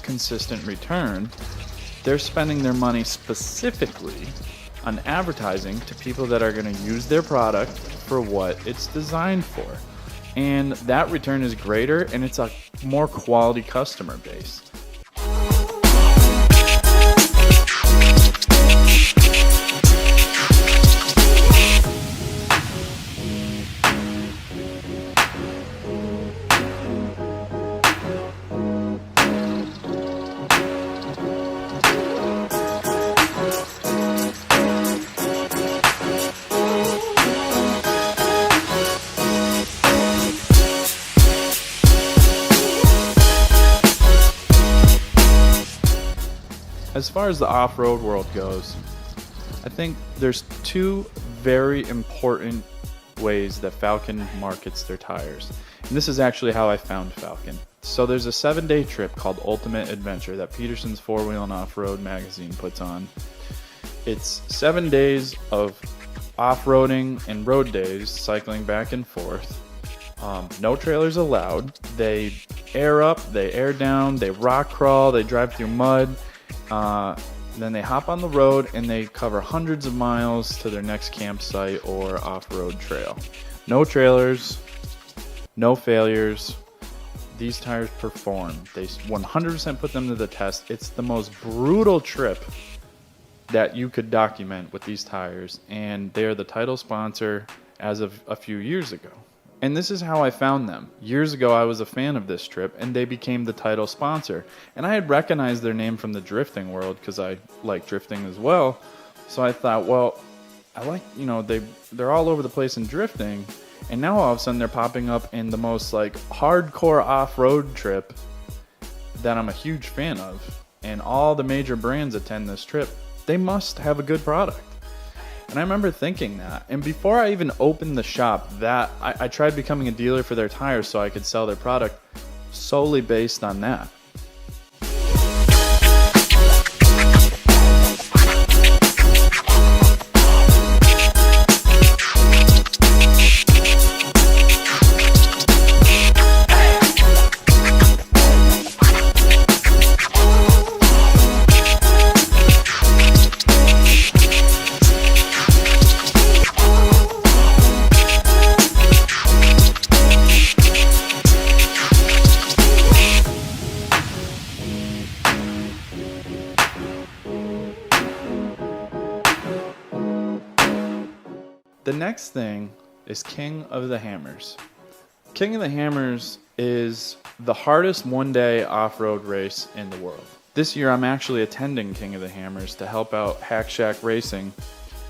consistent return, they're spending their money specifically on advertising to people that are going to use their product for what it's designed for. And that return is greater, and it's a more quality customer base. As far as the off-road world goes, I think there's two very important ways that Falken markets their tires. And this is actually how I found Falken. So there's a 7-day trip called Ultimate Adventure that Peterson's 4-Wheel and Off-Road magazine puts on. It's 7 days of off-roading and road days, cycling back and forth. No trailers allowed. They air up, they air down, they rock crawl, they drive through mud. Then they hop on the road and they cover hundreds of miles to their next campsite or off-road trail. No trailers, no failures. These tires perform. They 100% put them to the test. It's the most brutal trip that you could document with these tires, and they're the title sponsor as of a few years ago. And this is how I found them. Years ago, I was a fan of this trip, and they became the title sponsor. And I had recognized their name from the drifting world because I like drifting as well. So I thought, well, I like, they're all over the place in drifting. And now all of a sudden they're popping up in the most like hardcore off-road trip that I'm a huge fan of. And all the major brands attend this trip. They must have a good product. And I remember thinking that. And before I even opened the shop, I tried becoming a dealer for their tires so I could sell their product solely based on that. The next thing is King of the Hammers. King of the Hammers is the hardest one-day off-road race in the world. This year I'm actually attending King of the Hammers to help out Hack Shack Racing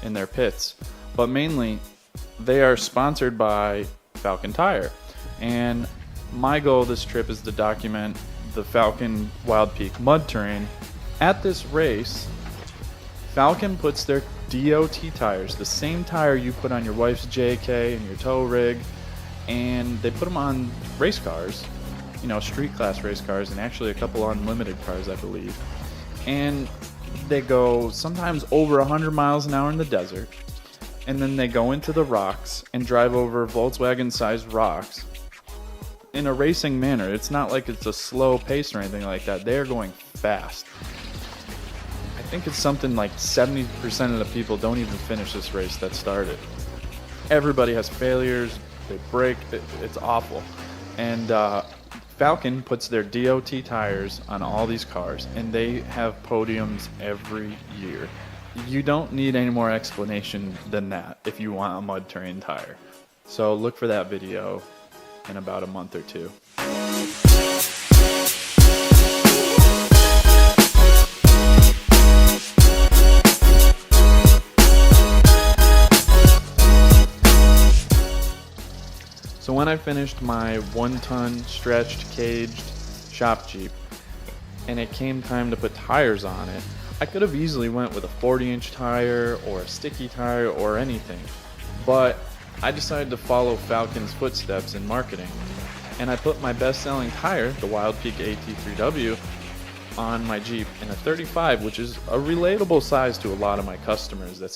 in their pits. But mainly, they are sponsored by Falken Tire. And my goal this trip is to document the Falken Wild Peak mud terrain. At this race, Falken puts their DOT tires, the same tire you put on your wife's JK and your tow rig, and they put them on race cars, street class race cars, and actually a couple unlimited cars, I believe. And they go sometimes over 100 miles an hour in the desert, and then they go into the rocks and drive over Volkswagen-sized rocks in a racing manner. It's not like it's a slow pace or anything like that. They're going fast. I think it's something like 70% of the people don't even finish this race that started. Everybody has failures, they break, it's awful. And Falken puts their DOT tires on all these cars, and they have podiums every year. You don't need any more explanation than that if you want a mud terrain tire. So look for that video in about a month or two. So when I finished my 1-ton stretched caged shop Jeep and it came time to put tires on it, I could have easily went with a 40-inch tire or a sticky tire or anything, but I decided to follow Falken's footsteps in marketing, and I put my best-selling tire, the Wild Peak AT3W, on my Jeep in a 35, which is a relatable size to a lot of my customers. That's